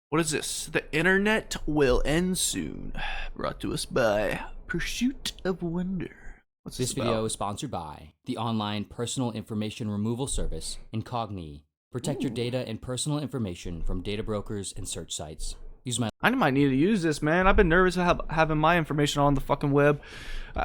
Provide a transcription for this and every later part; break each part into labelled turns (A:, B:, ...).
A: What is this? The internet will end soon. Brought to us by Pursuit of Wonder. What's
B: This
A: this
B: video
A: about?
B: is sponsored by the online personal information removal service Incogni. Protect your data and personal information from data brokers and search sites. Use my
A: I might need to use this, man. I've been nervous about having my information on the fucking web.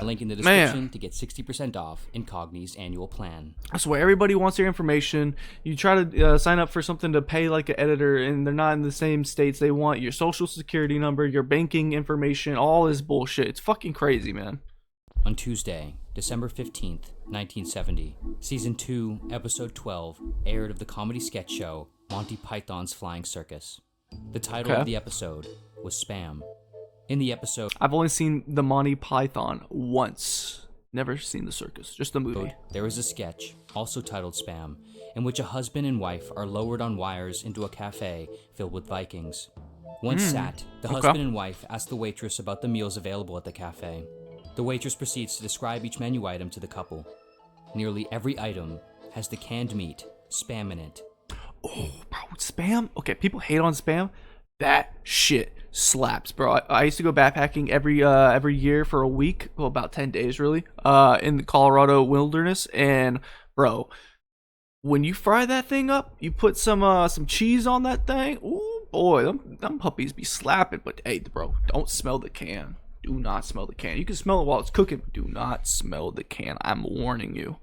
B: link in the
A: Man.
B: description to get 60% off Incogni's annual plan.
A: I swear, everybody wants your information. You try to sign up for something to pay like an editor, and they're not in the same states. They want your social security number, your banking information, all this bullshit. It's fucking crazy, man.
B: On Tuesday, December 15th, 1970, Season 2, Episode 12 aired of the comedy sketch show Monty Python's Flying Circus. The title
A: Okay.
B: of the episode was Spam. In the episode,
A: I've only seen the Monty Python once. Never seen the circus, just the movie.
B: there is a sketch, also titled Spam, in which a husband and wife are lowered on wires into a cafe filled with Vikings. Once sat, the
A: okay.
B: husband and wife ask the waitress about the meals available at the cafe. The waitress proceeds to describe each menu item to the couple. Nearly every item has the canned meat, Spam in it.
A: Oh, bro, Spam? Okay, people hate on Spam. That shit slaps, bro. I used to go backpacking every year for a week, well, about 10 days really, in the Colorado wilderness, and bro, when you fry that thing up, you put some cheese on that thing. Ooh, boy, them puppies be slapping. But hey, bro, don't smell the can. Do not smell the can. You can smell it while it's cooking, but do not smell the can. I'm warning you,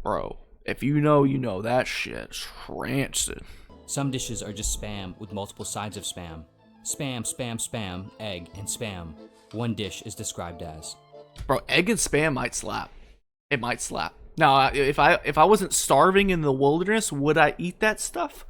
A: bro. If you know, you know. That shit's rancid.
B: Some dishes are just Spam with multiple sides of Spam. Spam, Spam, Spam, egg, and Spam. One dish is described as.
A: Bro, egg and Spam might slap. It might slap. Now, if I wasn't starving in the wilderness, would I eat that stuff?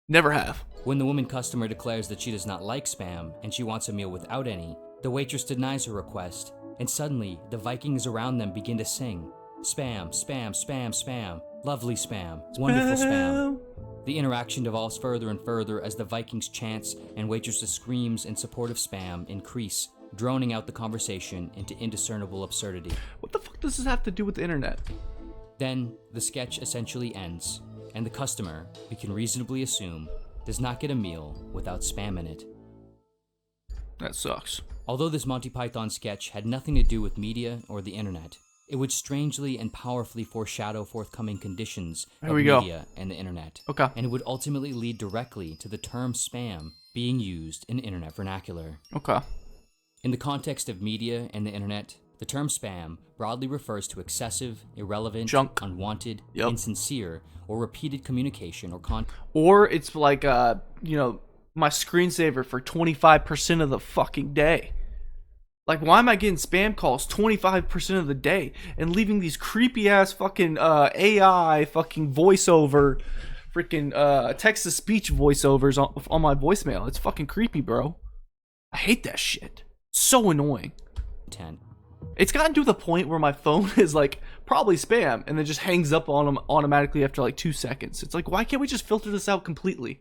A: Never have.
B: When the woman customer declares that she does not like Spam and she wants a meal without any, the waitress denies her request, and suddenly the Vikings around them begin to sing. Spam, Spam, Spam, Spam. Lovely Spam. Wonderful Spam. The interaction devolves further and further as the Vikings' chants and waitress's screams in support of Spam increase, droning out the conversation into indiscernible absurdity.
A: What the fuck does this have to do with the internet?
B: Then, the sketch essentially ends, and the customer, we can reasonably assume, does not get a meal without Spam in it.
A: That sucks.
B: Although this Monty Python sketch had nothing to do with media or the internet, it would strangely and powerfully foreshadow forthcoming conditions
A: There
B: of
A: we go.
B: media and the internet.
A: Okay.
B: And it would ultimately lead directly to the term spam being used in internet vernacular.
A: Okay.
B: In the context of media and the internet, the term spam broadly refers to excessive, irrelevant,
A: Junk.
B: unwanted,
A: Yep.
B: insincere, or repeated communication or content.
A: Or it's like my screensaver for 25% of the fucking day. Like, why am I getting spam calls 25% of the day and leaving these creepy ass fucking AI fucking voiceover, freaking text to speech voiceovers on my voicemail? It's fucking creepy, bro. I hate that shit. So annoying. It's gotten to the point where my phone is like probably spam and then just hangs up on them automatically after like 2 seconds. It's like, why can't we just filter this out completely?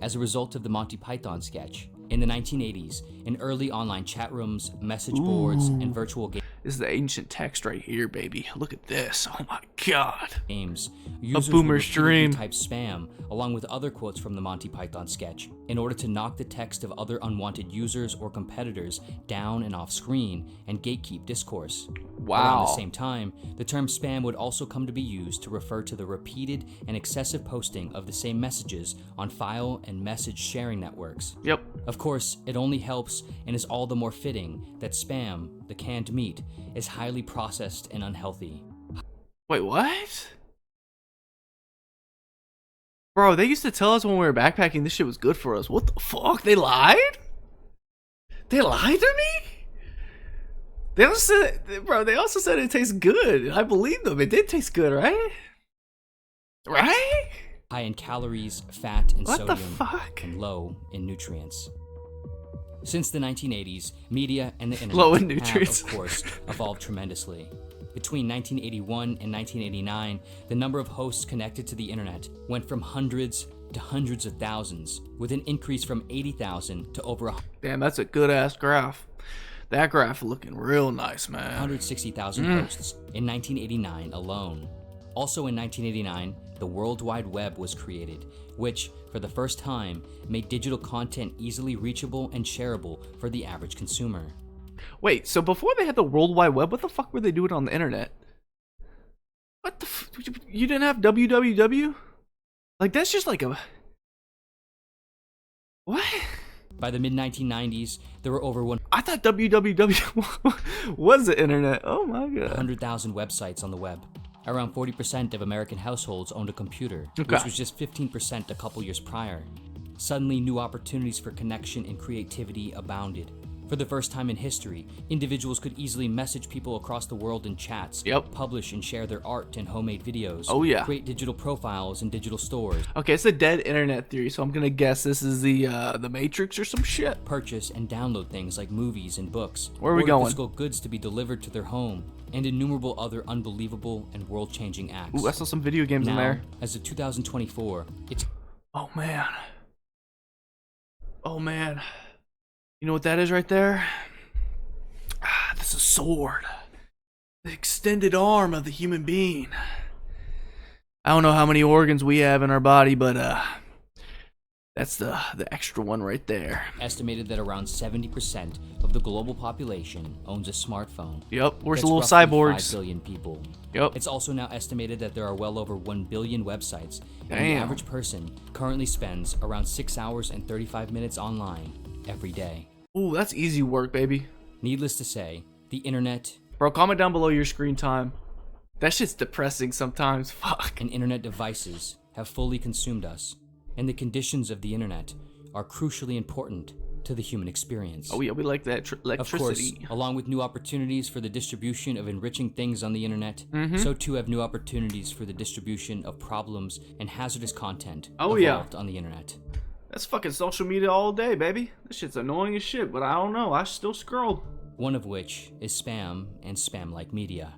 B: As a result of the Monty Python sketch, in the 1980s, in early online chat rooms, message boards, and virtual
A: This is the ancient text right here, baby. Look at this. Oh my god.
B: games, users
A: boomer's
B: would repeatedly
A: dream.
B: type spam along with other quotes from the Monty Python sketch in order to knock the text of other unwanted users or competitors down and off screen and gatekeep discourse. Around the
A: Wow.
B: same time, the term spam would also come to be used to refer to the repeated and excessive posting of the same messages on file and message sharing networks.
A: Yep.
B: Of course, it only helps and is all the more fitting that spam, the canned meat, is highly processed and unhealthy.
A: Wait, what? Bro, they used to tell us when we were backpacking this shit was good for us. What the fuck? They lied? They lied to me? They also said it tastes good. I believe them. It did taste good, right? Right?
B: High in calories, fat, and
A: What the
B: sodium,
A: fuck?
B: and low in nutrients. Since the 1980s, media and the internet
A: Low in nutrients.
B: have, of course, evolved tremendously. Between 1981 and 1989, the number of hosts connected to the internet went from hundreds to hundreds of thousands, with an increase from 80,000 to over
A: Damn, that's a good ass graph. That graph looking real nice, man.
B: 160,000 hosts in 1989 alone. Also in 1989, the World Wide Web was created, which, for the first time, made digital content easily reachable and shareable for the average consumer.
A: Wait, so before they had the World Wide Web, what the fuck were they doing on the internet? What the you didn't have www? Like, that's just like a... What?
B: By the mid-1990s, there were over
A: I thought www was the internet. Oh my god.
B: 100,000 websites on the web. Around 40% of American households owned a computer,
A: Okay.
B: which was just 15% a couple years prior. Suddenly, new opportunities for connection and creativity abounded. For the first time in history, individuals could easily message people across the world in chats,
A: Yep.
B: publish and share their art and homemade videos,
A: Oh, yeah.
B: create digital profiles in digital stores,
A: Okay, it's a dead internet theory, so I'm gonna guess this is the Matrix or some shit.
B: purchase and download things like movies and books,
A: Where are we
B: order
A: going?
B: physical goods to be delivered to their home, and innumerable other unbelievable and world-changing acts.
A: Ooh, I saw some video games in
B: Now,
A: there.
B: as of 2024, it's
A: Oh man. Oh man. You know what that is right there? Ah, that's a sword. The extended arm of the human being. I don't know how many organs we have in our body, but that's the extra one right there.
B: estimated that around 70% of the global population owns a smartphone.
A: Yep, we're
B: That's
A: little
B: roughly 5
A: cyborgs.
B: billion people.
A: Yep.
B: It's also now estimated that there are well over 1 billion websites, and the
A: Damn.
B: average person currently spends around 6 hours and 35 minutes online every day.
A: Ooh, that's easy work, baby.
B: Needless to say, the internet
A: Bro, comment down below your screen time. That shit's depressing sometimes. Fuck.
B: and internet devices have fully consumed us, and the conditions of the internet are crucially important to the human experience.
A: Oh yeah, we like that
B: Of course,
A: electricity.
B: along with new opportunities for the distribution of enriching things on the internet, so too have new opportunities for the distribution of problems and hazardous content
A: Oh, yeah.
B: evolved on the internet.
A: That's fucking social media all day, baby. This shit's annoying as shit, but I don't know. I still scroll.
B: One of which is spam and spam-like media.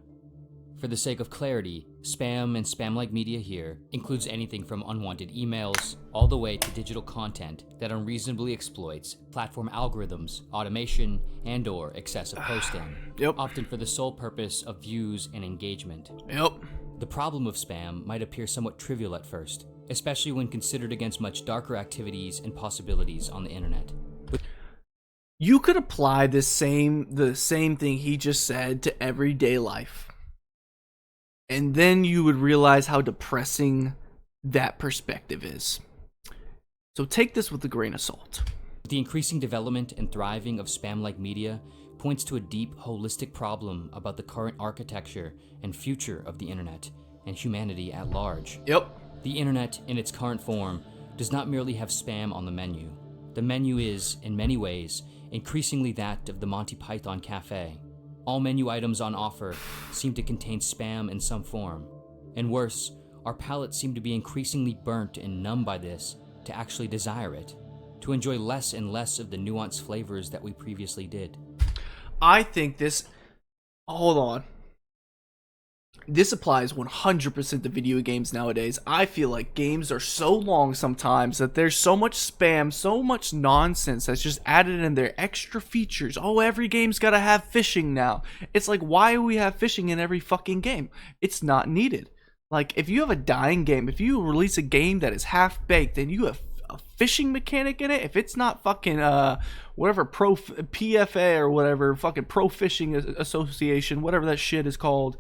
B: For the sake of clarity, spam and spam-like media here includes anything from unwanted emails all the way to digital content that unreasonably exploits platform algorithms, automation, and/or excessive posting,
A: Yep.
B: often for the sole purpose of views and engagement.
A: Yep.
B: The problem of spam might appear somewhat trivial at first, especially when considered against much darker activities and possibilities on the internet.
A: You could apply the same thing he just said to everyday life. And then you would realize how depressing that perspective is. So take this with a grain of salt.
B: The increasing development and thriving of spam-like media points to a deep, holistic problem about the current architecture and future of the internet and humanity at large.
A: Yep.
B: The internet, in its current form, does not merely have spam on the menu. The menu is, in many ways, increasingly that of the Monty Python cafe. All menu items on offer seem to contain spam in some form. And worse, our palates seem to be increasingly burnt and numb by this to actually desire it, to enjoy less and less of the nuanced flavors that we previously did.
A: I think this... Hold on. This applies 100% to video games nowadays. I feel like games are so long sometimes that there's so much spam, so much nonsense that's just added in their extra features. Oh, every game's gotta have fishing now. It's like, why do we have fishing in every fucking game? It's not needed. Like, if you have a dying game, if you release a game that is half-baked and you have a fishing mechanic in it, if it's not fucking, whatever, PFA or whatever, fucking Pro Fishing Association, whatever that shit is called,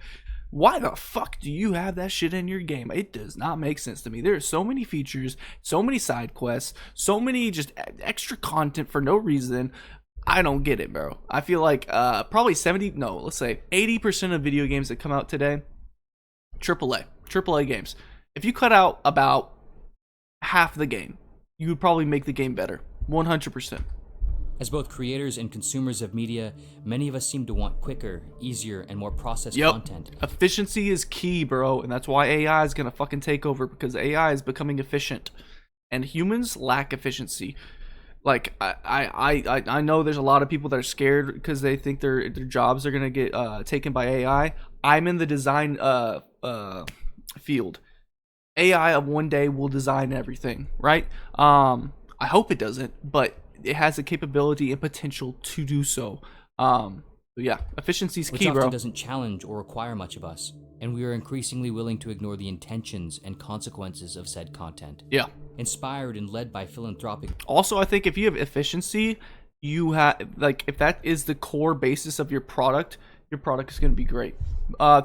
A: why the fuck do you have that shit in your game? It does not make sense to me. There are so many features, so many side quests, so many just extra content for no reason. I don't get it, bro. I feel like probably 80% of video games that come out today, AAA games. If you cut out about half the game, you would probably make the game better. 100%.
B: As both creators and consumers of media, many of us seem to want quicker, easier, and more processed
A: Yep.
B: content.
A: Efficiency is key, bro, and that's why AI is gonna fucking take over, because AI is becoming efficient, and humans lack efficiency. Like I know there's a lot of people that are scared because they think their jobs are gonna get taken by AI. I'm in the design field. AI of one day will design everything, right? I hope it doesn't, but it has the capability and potential to do so. But yeah, efficiency's
B: which
A: key,
B: often
A: bro.
B: doesn't challenge or require much of us, and we are increasingly willing to ignore the intentions and consequences of said content.
A: Yeah.
B: Inspired and led by philanthropic.
A: Also, I think if you have efficiency, you have, like, if that is the core basis of your product is going to be great.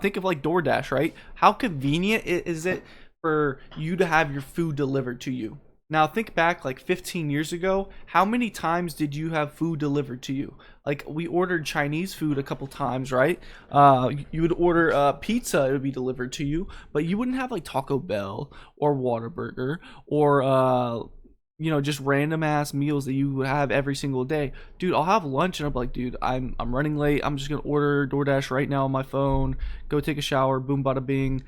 A: Think of like DoorDash, right? How convenient is it for you to have your food delivered to you? Now think back like 15 years ago, how many times did you have food delivered to you? Like, we ordered Chinese food a couple times, right? You would order pizza, it would be delivered to you, but you wouldn't have like Taco Bell or Whataburger or just random ass meals that you would have every single day. Dude, I'll have lunch and I'm like, dude, I'm running late. I'm just gonna order DoorDash right now on my phone. Go take a shower. Boom, bada bing.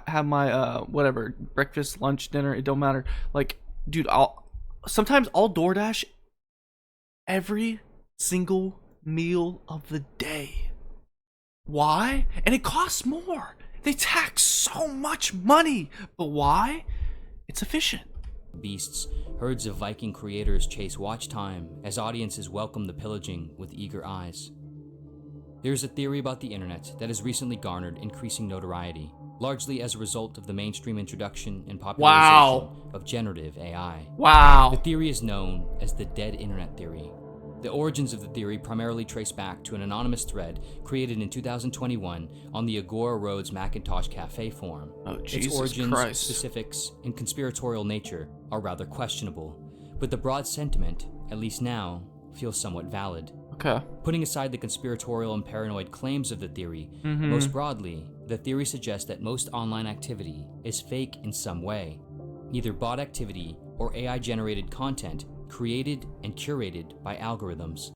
A: Have my whatever, breakfast, lunch, dinner. It don't matter. Like, dude, I'll DoorDash every single meal of the day. Why? And it costs more. They tax so much money. But why? It's efficient.
B: Beasts, herds of Viking creators chase watch time as audiences welcome the pillaging with eager eyes. There's a theory about the internet that has recently garnered increasing notoriety, largely as a result of the mainstream introduction and popularization of generative AI.
A: Wow.
B: The theory is known as the dead internet theory. The origins of the theory primarily trace back to an anonymous thread created in 2021 on the Agora Roads Macintosh Cafe forum.
A: Oh, Jesus
B: Its origins,
A: Christ.
B: specifics, and conspiratorial nature are rather questionable, but the broad sentiment, at least now, feels somewhat valid.
A: Okay.
B: Putting aside the conspiratorial and paranoid claims of the theory, most broadly, the theory suggests that most online activity is fake in some way, either bot activity or AI-generated content created and curated by algorithms.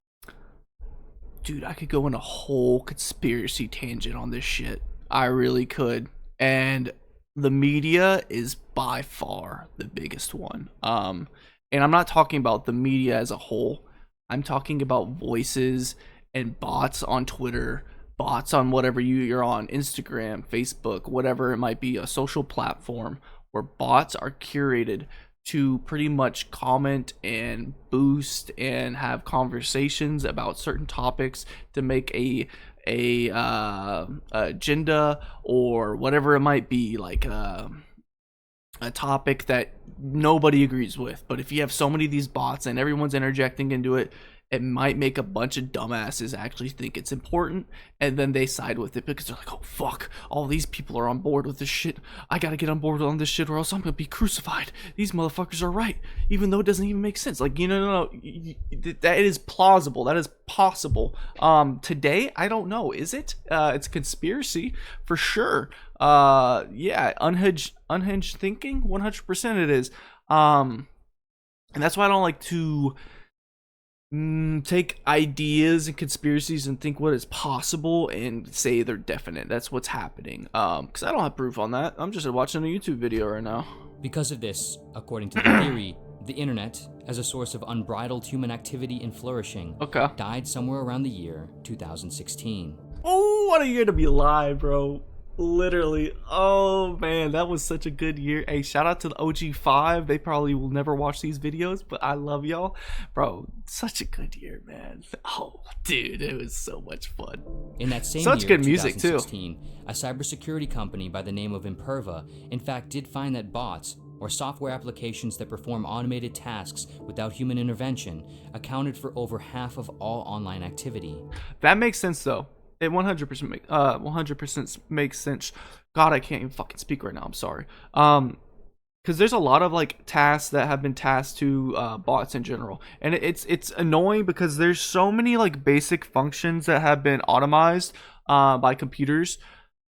A: Dude, I could go on a whole conspiracy tangent on this shit. I really could. And the media is by far the biggest one. And I'm not talking about the media as a whole. I'm talking about voices and bots on Twitter, bots on whatever you're on, Instagram, Facebook, whatever it might be, a social platform where bots are curated to pretty much comment and boost and have conversations about certain topics to make a agenda or whatever it might be, like a topic that nobody agrees with. But if you have so many of these bots and everyone's interjecting into it, it might make a bunch of dumbasses actually think it's important, and then they side with it because they're like, oh fuck, all these people are on board with this shit. I gotta get on board on this shit or else I'm gonna be crucified. These motherfuckers are right, even though it doesn't even make sense. Like, no. That is plausible. That is possible. Today, I don't know. Is it? It's a conspiracy for sure. Yeah, unhinged thinking, 100% it is. And that's why I don't like to take ideas and conspiracies and think what is possible and say they're definite. That's what's happening. Because I don't have proof on that. I'm just watching a YouTube video right now.
B: Because of this, according to the theory, the internet, as a source of unbridled human activity and flourishing, died somewhere around the year 2016.
A: Oh, what a year to be alive, bro. Literally. Oh man, that was such a good year. Hey, shout out to the OG5. They probably will never watch these videos, but I love y'all. Bro, such a good year, man. Oh, dude, it was so much fun.
B: In that same
A: Such
B: year,
A: good music,
B: 2016, a cybersecurity company by the name of Imperva, in fact, did find that bots, or software applications that perform automated tasks without human intervention, accounted for over half of all online activity.
A: That makes sense, though. It 100% makes sense. God, I can't even fucking speak right now. I'm sorry. Because there's a lot of like tasks that have been tasked to bots in general, and it's annoying because there's so many like basic functions that have been automized by computers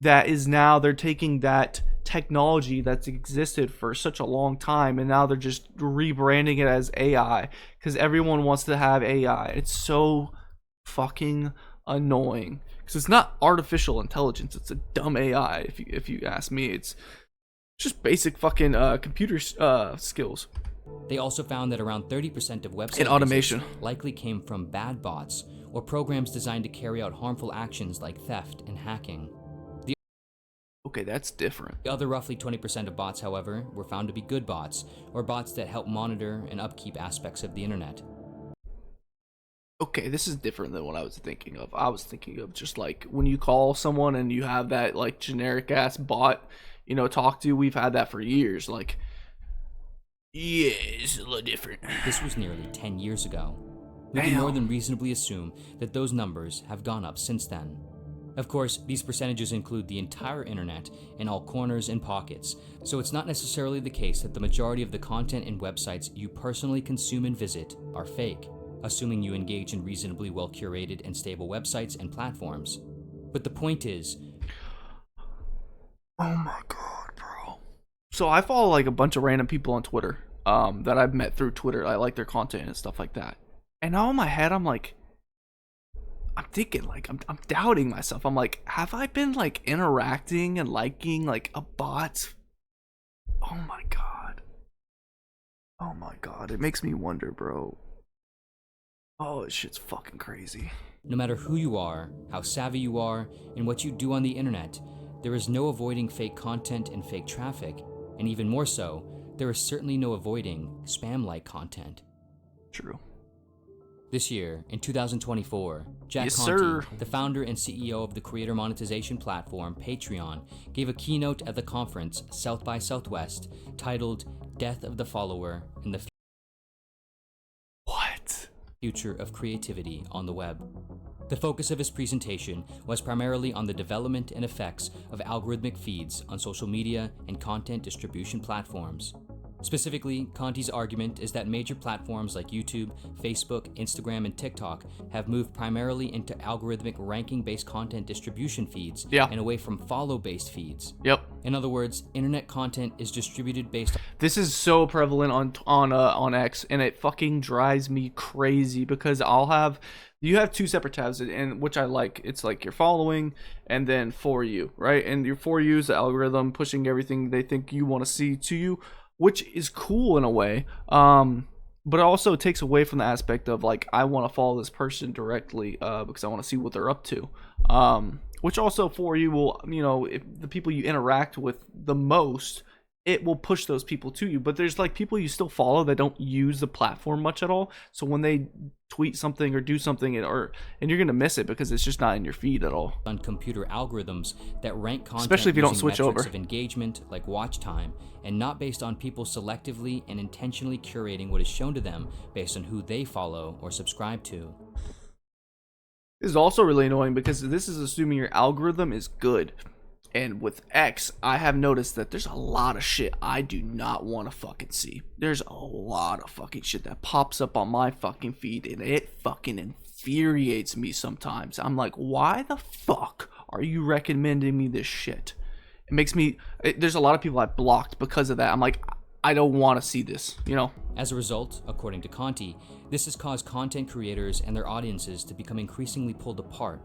A: that is now they're taking that technology that's existed for such a long time and now they're just rebranding it as AI because everyone wants to have AI. It's so fucking annoying because it's not artificial intelligence, it's a dumb AI. If you ask me, it's just basic fucking computer skills.
B: They also found that around 30% of website
A: and automation
B: visits likely came from bad bots or programs designed to carry out harmful actions like theft and hacking.
A: Okay, that's different.
B: The other roughly 20% of bots, however, were found to be good bots, or bots that help monitor and upkeep aspects of the internet.
A: Okay, this is different than what I was thinking of. I was thinking of just like when you call someone and you have that like generic ass bot, talk to. We've had that for years. Like, yeah, it's a little different.
B: This was nearly 10 years ago. We can more than reasonably assume that those numbers have gone up since then. Of course, these percentages include the entire internet in all corners and pockets, so it's not necessarily the case that the majority of the content and websites you personally consume and visit are fake, assuming you engage in reasonably well curated and stable websites and platforms. But the point is,
A: oh my god, bro. So I follow like a bunch of random people on Twitter that I've met through Twitter. I like their content and stuff like that. And now in my head, I'm thinking, like, I'm doubting myself. I'm like, have I been like interacting and liking like a bot? Oh my god. Oh my god. It makes me wonder, bro. Oh, this shit's fucking crazy.
B: no matter who you are, how savvy you are, and what you do on the internet, there is no avoiding fake content and fake traffic. And even more so, there is certainly no avoiding spam-like content.
A: True.
B: This year, in 2024, Jack
A: Yes,
B: Conte,
A: sir.
B: the founder and CEO of the creator monetization platform Patreon, gave a keynote at the conference South by Southwest titled Death of the Follower and the
A: What?
B: Future of Creativity on the Web. The focus of his presentation was primarily on the development and effects of algorithmic feeds on social media and content distribution platforms. Specifically, Conti's argument is that major platforms like YouTube, Facebook, Instagram, and TikTok have moved primarily into algorithmic ranking-based content distribution feeds and away from follow-based feeds.
A: Yep.
B: In other words, internet content is distributed based on...
A: This is so prevalent on X, and it fucking drives me crazy because you have two separate tabs, and which I like. It's like your following and then for you, right? And your for you is the algorithm pushing everything they think you want to see to you, which is cool in a way. But it also takes away from the aspect of like, I want to follow this person directly because I want to see what they're up to. Which also for you will, if the people you interact with the most, it will push those people to you. But there's like people you still follow that don't use the platform much at all. So when they tweet something or do something, and you're gonna miss it because it's just not in your feed at all.
B: On computer algorithms that rank content,
A: especially if you don't
B: using
A: switch
B: metrics
A: over
B: of engagement like watch time, and not based on people selectively and intentionally curating what is shown to them based on who they follow or subscribe to.
A: This is also really annoying because this is assuming your algorithm is good. And with X, I have noticed that there's a lot of shit I do not want to fucking see. There's a lot of fucking shit that pops up on my fucking feed, and it fucking infuriates me sometimes. I'm like, why the fuck are you recommending me this shit? It makes me... there's a lot of people I blocked because of that. I'm like, I don't want to see this,
B: As a result, according to Conti, this has caused content creators and their audiences to become increasingly pulled apart.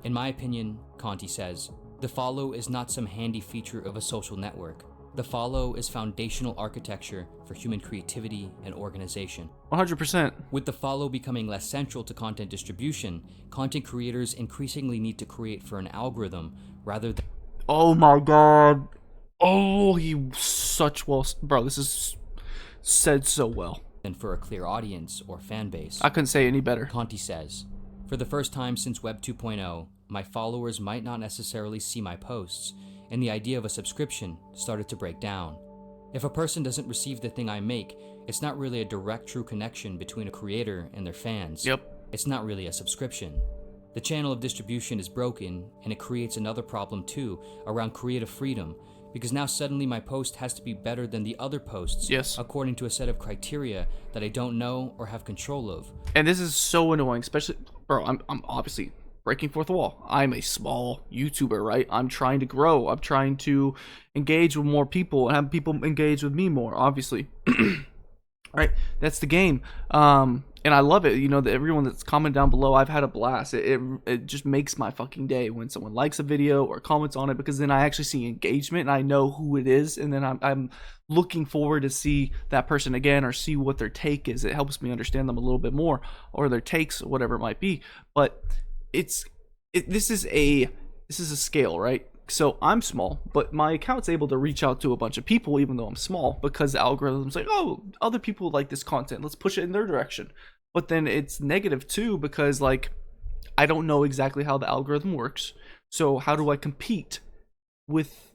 B: In my opinion, Conti says, the follow is not some handy feature of a social network. The follow is foundational architecture for human creativity and organization.
A: 100%.
B: With the follow becoming less central to content distribution, content creators increasingly need to create for an algorithm rather than...
A: Oh my god. Oh, bro, this is said so well.
B: ...than for a clear audience or fan base.
A: I couldn't say any better.
B: Conti says, for the first time since Web 2.0, my followers might not necessarily see my posts, and the idea of a subscription started to break down. If a person doesn't receive the thing I make, it's not really a direct true connection between a creator and their fans.
A: Yep.
B: It's not really a subscription. The channel of distribution is broken, and it creates another problem too around creative freedom, because now suddenly my post has to be better than the other posts, according to a set of criteria that I don't know or have control of.
A: And this is so annoying, especially, bro, I'm obviously breaking fourth wall. I'm a small YouTuber, right? I'm trying to grow. I'm trying to engage with more people and have people engage with me more, obviously. Right? That's the game. And I love it. That everyone that's commented down below, I've had a blast. It just makes my fucking day when someone likes a video or comments on it, because then I actually see engagement and I know who it is, and then I'm looking forward to see that person again or see what their take is. It helps me understand them a little bit more, or their takes, or whatever it might be. But this is a scale, right? So I'm small, but my account's able to reach out to a bunch of people even though I'm small, because the algorithm's like, oh, other people like this content, let's push it in their direction. but then it's negative too, because like I don't know exactly how the algorithm works. So how do I compete with,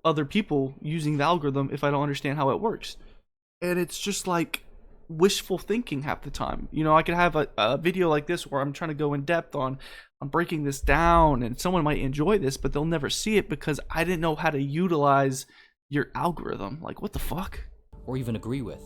A: other people using the algorithm if I don't understand how it works? And it's just like wishful thinking half the time. I could have a video like this where I'm trying to go in depth on breaking this down, and someone might enjoy this, but they'll never see it because I didn't know how to utilize your algorithm. Like, what the fuck?
B: Or even agree with.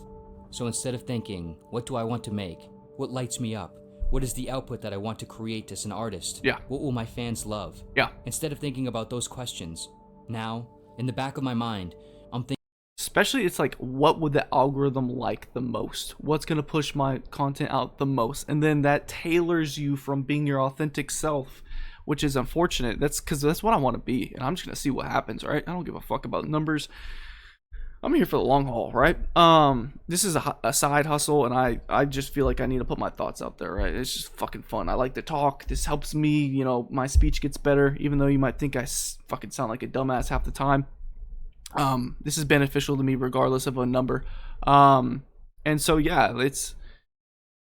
B: So instead of thinking, what do I want to make? What lights me up? What is the output that I want to create as an artist?
A: Yeah.
B: What will my fans love?
A: Yeah.
B: Instead of thinking about those questions, now, in the back of my mind, I'm thinking,
A: Especially, it's like, what would the algorithm like the most? What's going to push my content out the most? And then that tailors you from being your authentic self, which is unfortunate. That's because that's what I want to be. And I'm just going to see what happens, right? I don't give a fuck about numbers. I'm here for the long haul, right? This is a side hustle, and I just feel like I need to put my thoughts out there, right? It's just fucking fun. I like to talk. This helps me, my speech gets better, even though you might think I fucking sound like a dumbass half the time. This is beneficial to me regardless of a number. And so yeah, it's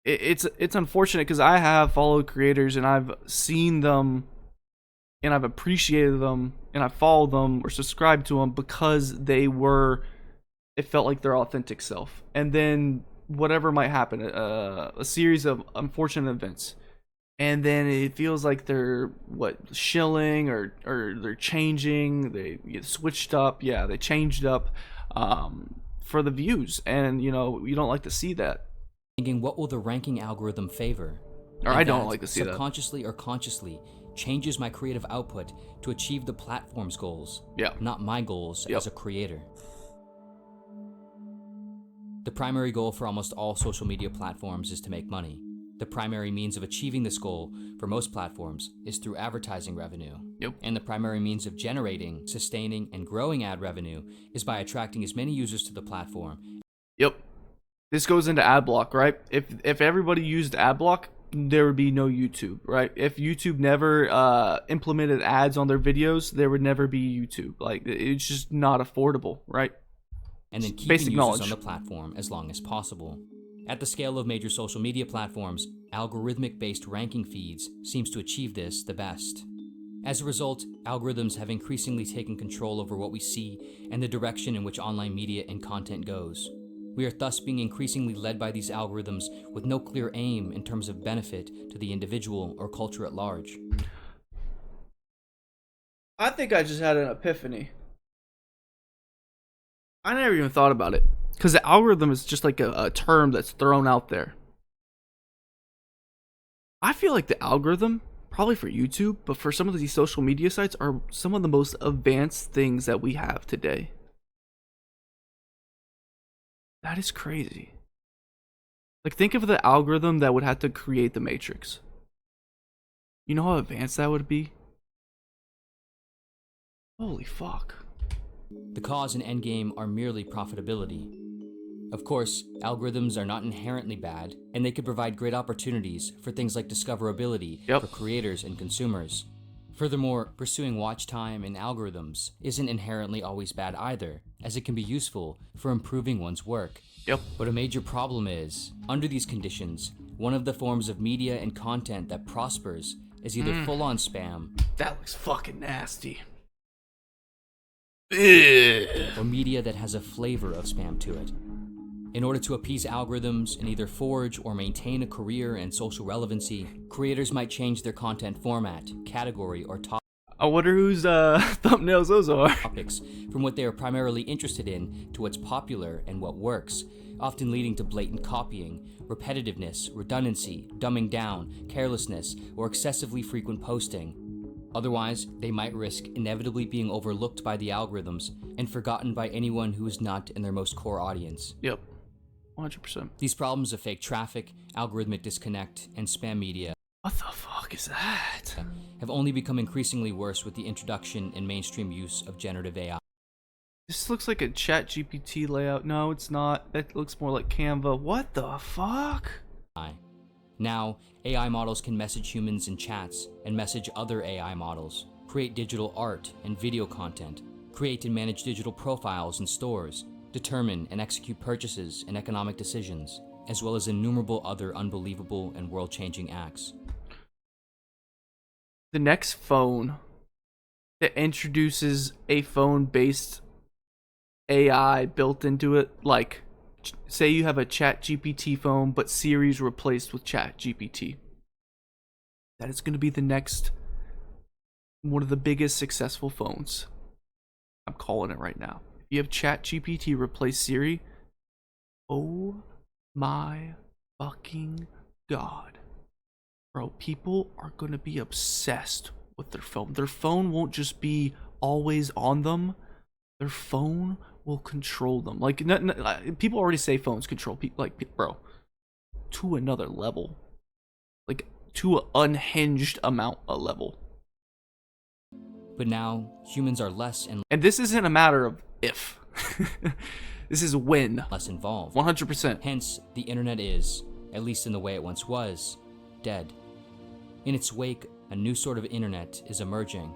A: unfortunate because I have followed creators and I've seen them and I've appreciated them and I followed them or subscribed to them because it felt like their authentic self. And then whatever might happen, a series of unfortunate events, and then it feels like they're shilling or they're changing. They get switched up. Yeah, they changed up for the views, and you don't like to see that.
B: thinking, what will the ranking algorithm favor?
A: Or I don't like to see that.
B: Subconsciously or consciously changes my creative output to achieve the platform's goals, not my goals as a creator. The primary goal for almost all social media platforms is to make money. The primary means of achieving this goal for most platforms is through advertising revenue. And the primary means of generating, sustaining, and growing ad revenue is by attracting as many users to the platform.
A: This goes into ad block, right? If everybody used ad block, there would be no YouTube, right? If YouTube never implemented ads on their videos, there would never be YouTube. Like, it's just not affordable, right?
B: And then keeping users on the platform as long as possible. At the scale of major social media platforms, algorithmic-based ranking feeds seems to achieve this the best. As a result, algorithms have increasingly taken control over what we see and the direction in which online media and content goes. We are thus being increasingly led by these algorithms with no clear aim in terms of benefit to the individual or culture at large.
A: I think I just had an epiphany. I never even thought about it. Because the algorithm is just like a term that's thrown out there. I feel like the algorithm, probably for YouTube, but for some of these social media sites, are some of the most advanced things that we have today. That is crazy. Like, think of the algorithm that would have to create the Matrix. You know how advanced that would be? Holy fuck.
B: The cause and end game are merely profitability. Of course, algorithms are not inherently bad, and they could provide great opportunities for things like discoverability for creators and consumers. Furthermore, pursuing watch time and algorithms isn't inherently always bad either, as it can be useful for improving one's work. But a major problem is, under these conditions, one of the forms of media and content that prospers is either full-on spam.
A: That looks fucking nasty.
B: Or media that has a flavor of spam to it. In order to appease algorithms and either forge or maintain a career in social relevancy, creators might change their content format, category, or topic.
A: I wonder whose thumbnails those are.
B: Topics from what they are primarily interested in to what's popular and what works, often leading to blatant copying, repetitiveness, redundancy, dumbing down, carelessness, or excessively frequent posting. Otherwise, they might risk inevitably being overlooked by the algorithms and forgotten by anyone who is not in their most core audience.
A: 100%.
B: These problems of fake traffic, algorithmic disconnect, and spam media
A: What the fuck is that?
B: have only become increasingly worse with the introduction and mainstream use of generative AI.
A: This looks like a chat GPT layout. No, it's not. That looks more like Canva. What the fuck?
B: Now, AI models can message humans in chats and message other AI models, create digital art and video content, create and manage digital profiles in stores, determine and execute purchases and economic decisions, as well as innumerable other unbelievable and world-changing acts.
A: The next phone that introduces a phone-based AI built into it, like, say you have a Chat GPT phone, but Siri's replaced with Chat GPT. That is going to be the next, one of the biggest successful phones. I'm calling it right now. If you have Chat GPT replace Siri, oh my fucking god. Bro, people are going to be obsessed with their phone. Their phone won't just be always on them. Their phone will control them. Like, people already say phones control people. Like, bro, to another level. Like, to an unhinged amount of level.
B: But now, humans are less and
A: And this isn't a matter of if. This is when.
B: less involved.
A: 100%.
B: Hence, the internet is, at least in the way it once was, dead. In its wake, a new sort of internet is emerging.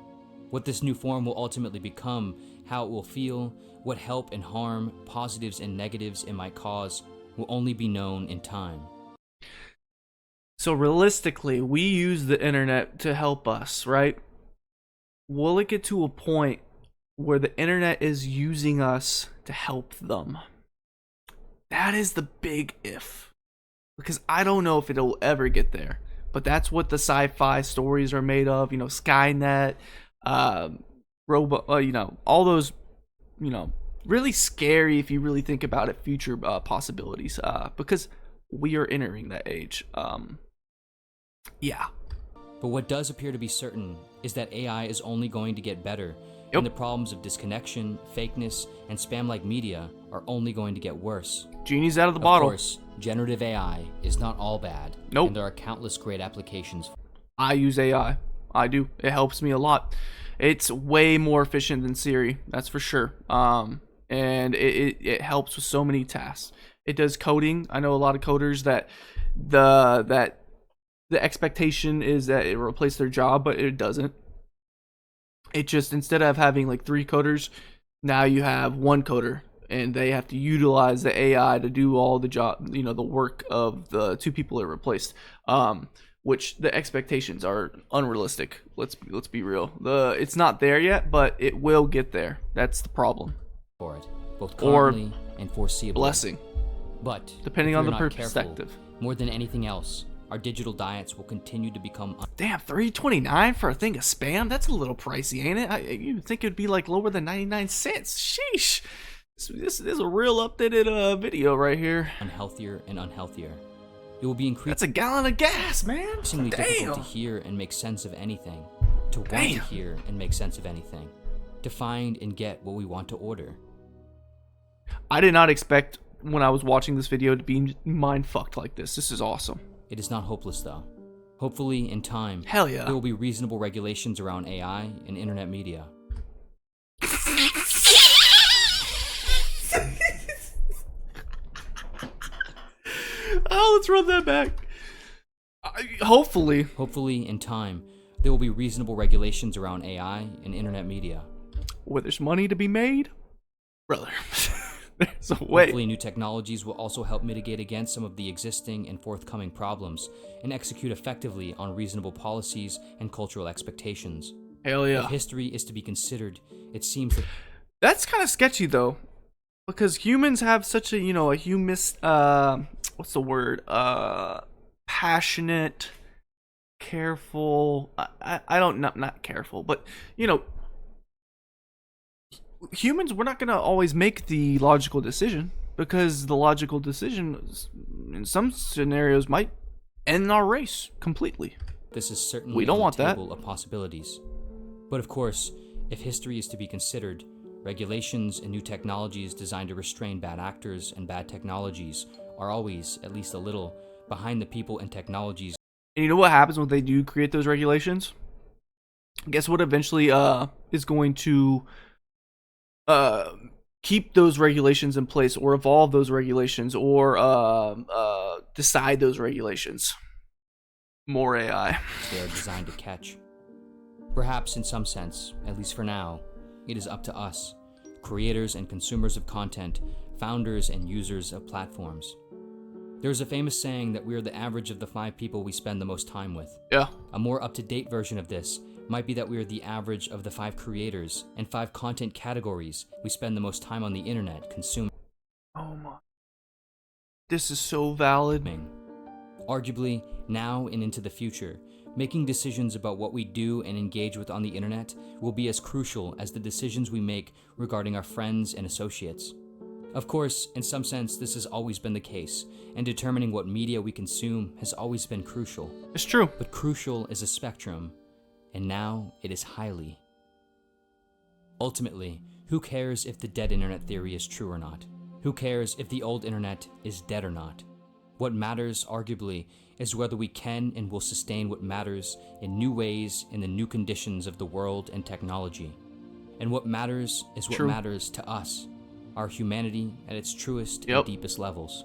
B: What this new form will ultimately become, how it will feel, what help and harm, positives and negatives it might cause, will only be known in time.
A: So realistically, we use the internet to help us, right? Will it get to a point where the internet is using us to help them? That is the big if. Because I don't know if it'll ever get there. But that's what the sci-fi stories are made of. You know, Skynet, you know, all those, you know, really scary if you really think about it, future possibilities. Because we are entering that age. Yeah.
B: But what does appear to be certain is that AI is only going to get better, and the problems of disconnection, fakeness, and spam-like media are only going to get worse.
A: Genie's out of the bottle.
B: Of course, generative AI is not all bad,
A: Nope.
B: and there are countless great applications.
A: I use AI. I do. It helps me a lot. It's way more efficient than Siri, that's for sure. And it helps with so many tasks. It does coding. I know a lot of coders that the expectation is that it will replace their job, but it doesn't. It just, instead of having like 3 coders, now you have 1 coder, and they have to utilize the AI to do all the job, you know, the work of the 2 people it replaced. Which the expectations are unrealistic. Let's be real. It's not there yet, but it will get there. That's the problem.
B: For it, both currently and foreseeably.
A: Blessing.
B: But
A: depending
B: if
A: on the
B: we're not
A: perspective.
B: Careful, more than anything else, our digital diets will continue to become
A: Damn, $3.29 for a thing of spam? That's a little pricey, ain't it? You'd think it'd be like lower than 99 cents. Sheesh. This is a real updated video right here.
B: unhealthier and unhealthier. It will be
A: That's a gallon of gas, man.
B: increasingly
A: Damn.
B: difficult to hear and make sense of anything, to want to hear and make sense of anything, to find and get what we want to order.
A: I did not expect when I was watching this video to be mind fucked like this. This is awesome.
B: It is not hopeless though. Hopefully, in time,
A: Hell yeah.
B: there will be reasonable regulations around AI and internet media.
A: Oh, let's run that back. Hopefully.
B: Hopefully, in time, there will be reasonable regulations around AI and internet media.
A: Where there's money to be made, brother. There's a way.
B: Hopefully, new technologies will also help mitigate against some of the existing and forthcoming problems and execute effectively on reasonable policies and cultural expectations.
A: Hell yeah.
B: If history is to be considered, it seems that
A: That's kind of sketchy though, because humans have such a, you know, what's the word? Passionate, careful. I don't, not careful, but you know, humans, we're not gonna always make the logical decision, because the logical decision in some scenarios might end our race completely.
B: this is certainly
A: We don't
B: on
A: want
B: the
A: that.
B: table of possibilities. But of course, if history is to be considered, regulations and new technologies designed to restrain bad actors and bad technologies are always, at least a little, behind the people and technologies.
A: And you know what happens when they do create those regulations? Guess what eventually is going to keep those regulations in place, or evolve those regulations, or decide those regulations? More AI.
B: They are designed to catch. Perhaps in some sense, at least for now, it is up to us, creators and consumers of content, founders and users of platforms. There's a famous saying that we are the average of the 5 people we spend the most time with.
A: Yeah.
B: A more up-to-date version of this might be that we are the average of the 5 creators and 5 content categories we spend the most time on the internet consuming.
A: Oh my. This is so valid.
B: Arguably, now and into the future, making decisions about what we do and engage with on the internet will be as crucial as the decisions we make regarding our friends and associates. Of course, in some sense, this has always been the case, and determining what media we consume has always been crucial.
A: It's true.
B: But crucial is a spectrum, and now it is highly. Ultimately, who cares if the dead internet theory is true or not? Who cares if the old internet is dead or not? What matters, arguably, is whether we can and will sustain what matters in new ways in the new conditions of the world and technology. And what matters is what matters to us, our humanity at its truest and deepest levels.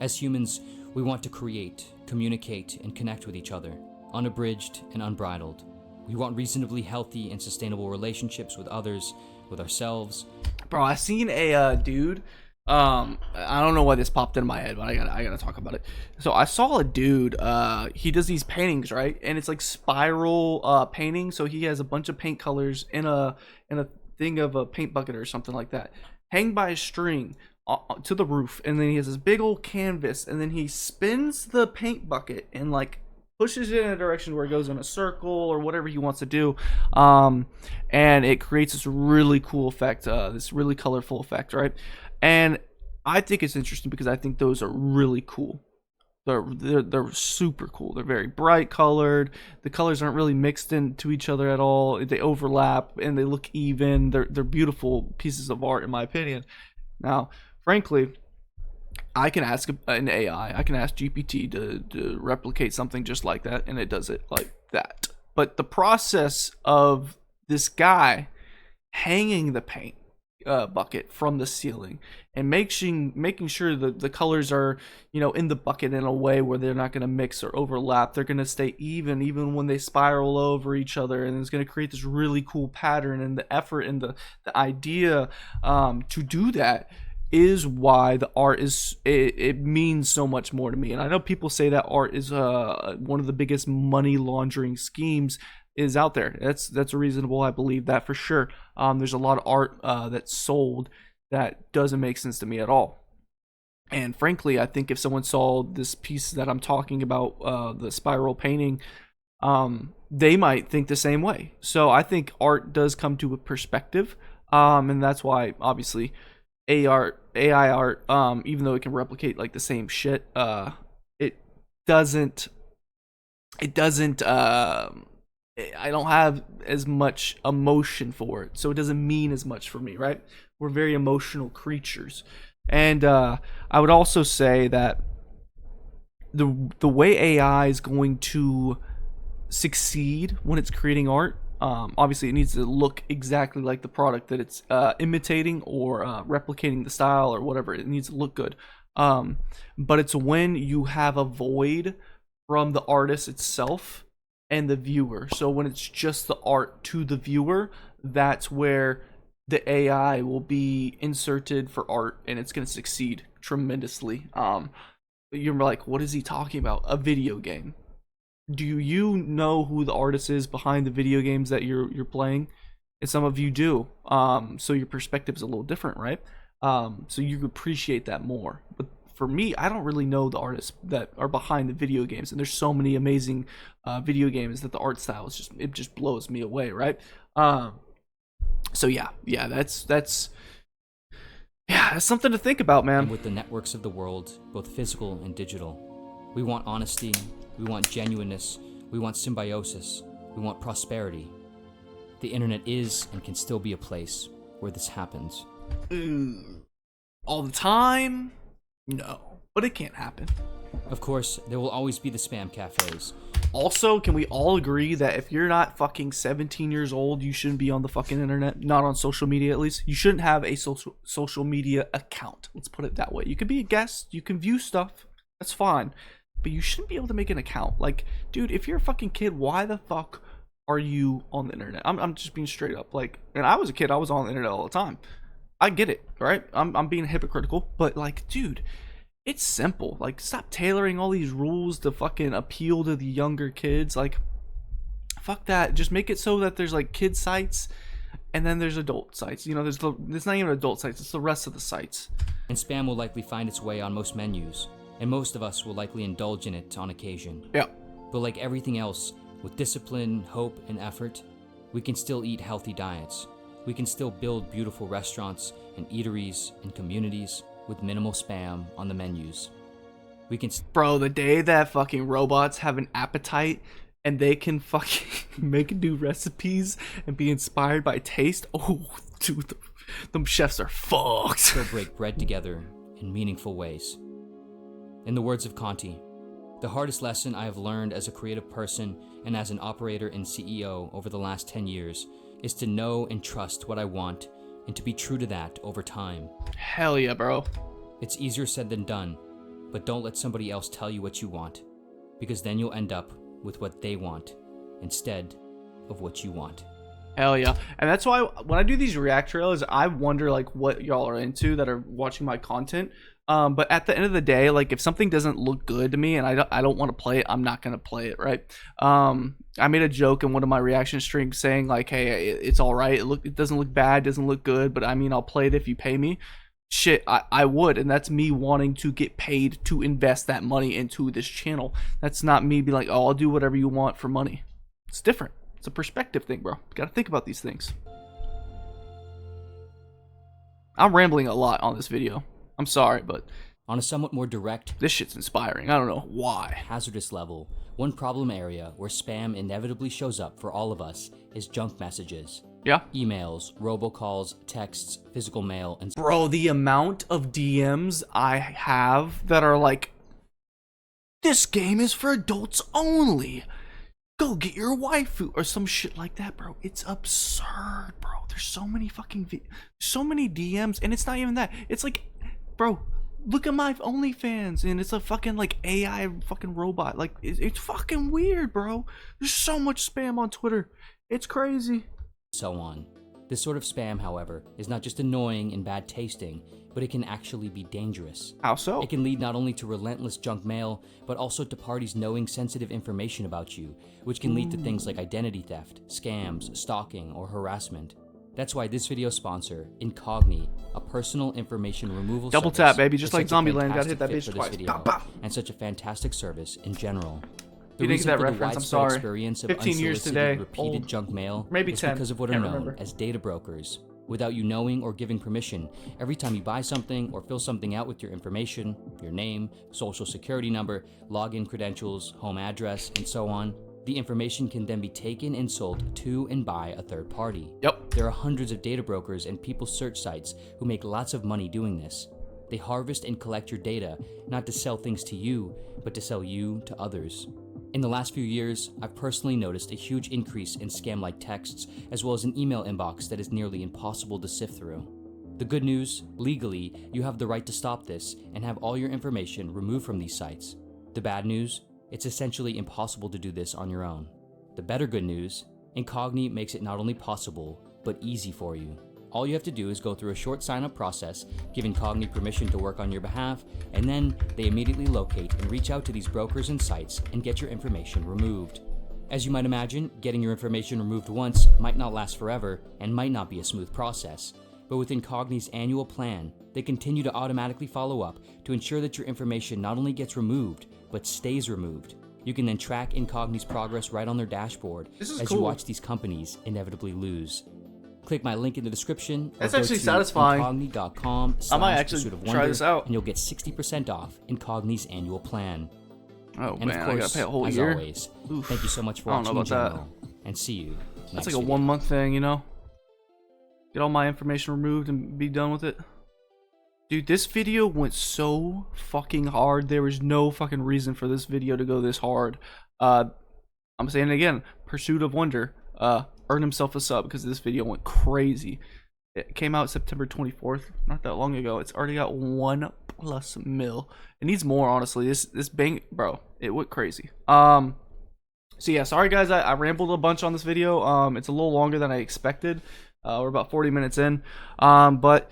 B: As humans, we want to create, communicate, and connect with each other, unabridged and unbridled. We want reasonably healthy and sustainable relationships with others, with ourselves.
A: Bro, I seen a dude. I don't know why this popped into my head, but I gotta talk about it. So I saw a dude. He does these paintings, right? And it's like spiral painting. So he has a bunch of paint colors in a thing of a paint bucket or something like that, hanged by a string to the roof. And then he has this big old canvas, and then he spins the paint bucket and like pushes it in a direction where it goes in a circle or whatever he wants to do, and it creates this really cool effect, this really colorful effect, right? And I think it's interesting because I think those are really cool. They're super cool. They're very bright colored. The colors aren't really mixed into each other at all. They overlap and they look even. They're beautiful pieces of art in my opinion. Now, frankly, I can ask an AI, I can ask GPT to replicate something just like that, and it does it like that. But the process of this guy hanging the paint bucket from the ceiling and making sure that the colors are, you know, in the bucket in a way where they're not going to mix or overlap. They're going to stay even when they spiral over each other, and it's going to create this really cool pattern. And the effort and the idea to do that is why the art is it means so much more to me. And I know people say that art is one of the biggest money laundering schemes is out there. That's reasonable. I believe that for sure. There's a lot of art that's sold that doesn't make sense to me at all. And frankly, I think if someone saw this piece that I'm talking about, the spiral painting, they might think the same way. So I think art does come to a perspective, and that's why obviously AI art, even though it can replicate like the same shit, it doesn't. I don't have as much emotion for it, so it doesn't mean as much for me, right? We're very emotional creatures. And I would also say that the way AI is going to succeed when it's creating art, obviously it needs to look exactly like the product that it's imitating or replicating the style or whatever. It needs to look good. But it's when you have a void from the artist itself and the viewer. So when it's just the art to the viewer, that's where the AI will be inserted for art, and it's going to succeed tremendously. You're like, what is he talking about? A video game. Do you know who the artist is behind the video games that you're playing? And some of you do. So your perspective is a little different, right? So you appreciate that more. But for me, I don't really know the artists that are behind the video games, and there's so many amazing video games that the art style is just blows me away, right? So yeah, that's something to think about, man.
B: And with the networks of the world, both physical and digital, we want honesty, we want genuineness, we want symbiosis, we want prosperity. The internet is and can still be a place where this happens.
A: All the time? No, but it can't happen.
B: Of course, there will always be the spam cafes.
A: Also, can we all agree that if you're not fucking 17 years old, you shouldn't be on the fucking internet? Not on social media, at least. You shouldn't have a social media account. Let's put it that way. You can be a guest. You can view stuff. That's fine. But you shouldn't be able to make an account. Like, dude, if you're a fucking kid, why the fuck are you on the internet? I'm just being straight up. Like, and I was a kid. I was on the internet all the time. I get it, right? I'm being hypocritical. But, like, dude, it's simple. Like, stop tailoring all these rules to fucking appeal to the younger kids. Like, fuck that. Just make it so that there's like kid sites and then there's adult sites. You know, there's not even adult sites, it's the rest of the sites.
B: And spam will likely find its way on most menus, and most of us will likely indulge in it on occasion.
A: Yeah.
B: But like everything else, with discipline, hope, and effort, we can still eat healthy diets. We can still build beautiful restaurants and eateries and communities with minimal spam on the menus. We can
A: Bro, the day that fucking robots have an appetite and they can fucking make new recipes and be inspired by taste, oh, dude, them chefs are fucked.
B: still break bread together in meaningful ways. In the words of Conti, the hardest lesson I have learned as a creative person and as an operator and CEO over the last 10 years is to know and trust what I want and to be true to that over time.
A: Hell yeah, bro.
B: It's easier said than done, but don't let somebody else tell you what you want, because then you'll end up with what they want instead of what you want.
A: Hell yeah. And that's why when I do these react trailers, I wonder like what y'all are into that are watching my content. But at the end of the day, like if something doesn't look good to me and I don't want to play it, I'm not going to play it, right? I made a joke in one of my reaction streams saying like, hey, it's all right. It doesn't look bad, doesn't look good, but I mean, I'll play it if you pay me. Shit, I would, and that's me wanting to get paid to invest that money into this channel. That's not me being like, oh, I'll do whatever you want for money. It's different. It's a perspective thing, bro. You gotta think about these things. I'm rambling a lot on this video. I'm sorry, but
B: On a somewhat more direct,
A: this shit's inspiring. I don't know why.
B: hazardous level, one problem area where spam inevitably shows up for all of us is junk messages.
A: Yeah.
B: Emails, robocalls, texts, physical mail, and
A: Bro, the amount of DMs I have that are like, this game is for adults only. Go get your waifu or some shit like that, bro. It's absurd, bro. There's so many fucking so many DMs, and it's not even that. It's like, bro, look at my OnlyFans, and it's a fucking like AI fucking robot. Like it's fucking weird, bro. There's so much spam on Twitter. It's crazy.
B: so on. This sort of spam, however, is not just annoying and bad tasting, but it can actually be dangerous.
A: How so?
B: It can lead not only to relentless junk mail, but also to parties knowing sensitive information about you, which can lead to things like identity theft, scams, stalking, or harassment. That's why this video sponsor, Incogni, a personal information removal
A: Double
B: service,
A: tap, baby,
B: is
A: just like
B: such a
A: Zombieland. Gotta hit
B: fantastic
A: that
B: fit
A: bitch
B: for this
A: twice.
B: video,
A: Pow, pow.
B: and such a fantastic service in general.
A: You didn't get that reference, I'm
B: widespread
A: sorry.
B: experience of
A: 15 years
B: unsolicited,
A: today,
B: repeated
A: old.
B: junk mail
A: Maybe
B: is
A: 10,
B: because of what are
A: can't
B: known
A: remember.
B: as data brokers. Without you knowing or giving permission, every time you buy something or fill something out with your information, your name, social security number, login credentials, home address, and so on, the information can then be taken and sold to and by a third party.
A: Yep.
B: There are hundreds of data brokers and people search sites who make lots of money doing this. They harvest and collect your data, not to sell things to you, but to sell you to others. In the last few years, I've personally noticed a huge increase in scam-like texts, as well as an email inbox that is nearly impossible to sift through. The good news, legally, you have the right to stop this and have all your information removed from these sites. The bad news, it's essentially impossible to do this on your own. The better good news, Incogni makes it not only possible, but easy for you. All you have to do is go through a short sign-up process, give Incogni permission to work on your behalf, and then they immediately locate and reach out to these brokers and sites and get your information removed. As you might imagine, getting your information removed once might not last forever and might not be a smooth process, but with Incogni's annual plan, they continue to automatically follow up to ensure that your information not only gets removed, but stays removed. You can then track Incogni's progress right on their dashboard as
A: cool.
B: you watch these companies inevitably lose. Click my link in the description.
A: That's
B: or go
A: actually
B: to
A: satisfying.
B: Incogni.com/pursuit
A: I might actually
B: of
A: try
B: wonder,
A: this out.
B: and you'll get 60% off Incogni's annual plan.
A: Oh
B: And
A: man,
B: of
A: I gotta
B: course,
A: pay a whole
B: as
A: year.
B: always,
A: Oof.
B: thank you so much for
A: I don't know
B: watching in
A: about that.
B: general, and see you
A: That's
B: next
A: like a
B: video.
A: 1 month thing, you know? Get all my information removed and be done with it. Dude, this video went so fucking hard. There was no fucking reason for this video to go this hard. I'm saying it again, Pursuit of Wonder, earn himself a sub because this video went crazy. It came out September 24th, not that long ago. It's already got 1+ mil. It needs more, honestly. This bang, bro, it went crazy. So yeah, sorry guys, I rambled a bunch on this video. It's a little longer than I expected. We're about 40 minutes in. But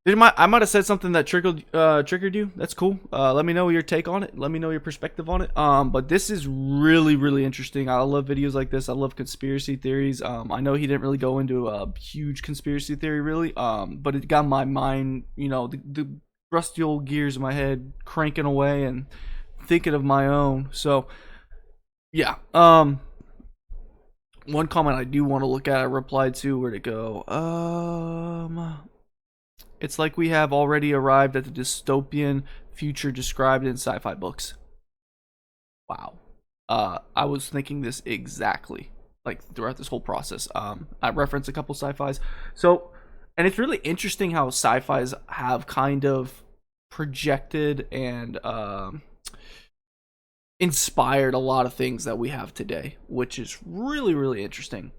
A: I might have said something that triggered you. That's cool. Let me know your take on it. Let me know your perspective on it. But this is really, really interesting. I love videos like this. I love conspiracy theories. I know he didn't really go into a huge conspiracy theory, really. But it got my mind, the rusty old gears in my head cranking away and thinking of my own. So, yeah. One comment I do want to look at, I replied to, where'd it go? It's like we have already arrived at the dystopian future described in sci-fi books. Wow. I was thinking this exactly, like, throughout this whole process. I referenced a couple sci-fis. So, and it's really interesting how sci-fis have kind of projected and inspired a lot of things that we have today, which is really, really interesting.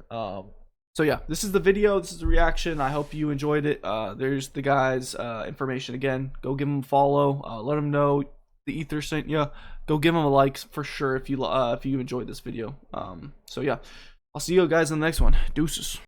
A: So yeah, this is the video. This is the reaction. I hope you enjoyed it. There's the guy's information again. Go give him a follow. Let him know the ether sent you. Go give him a like for sure if you enjoyed this video. So yeah, I'll see you guys in the next one. Deuces.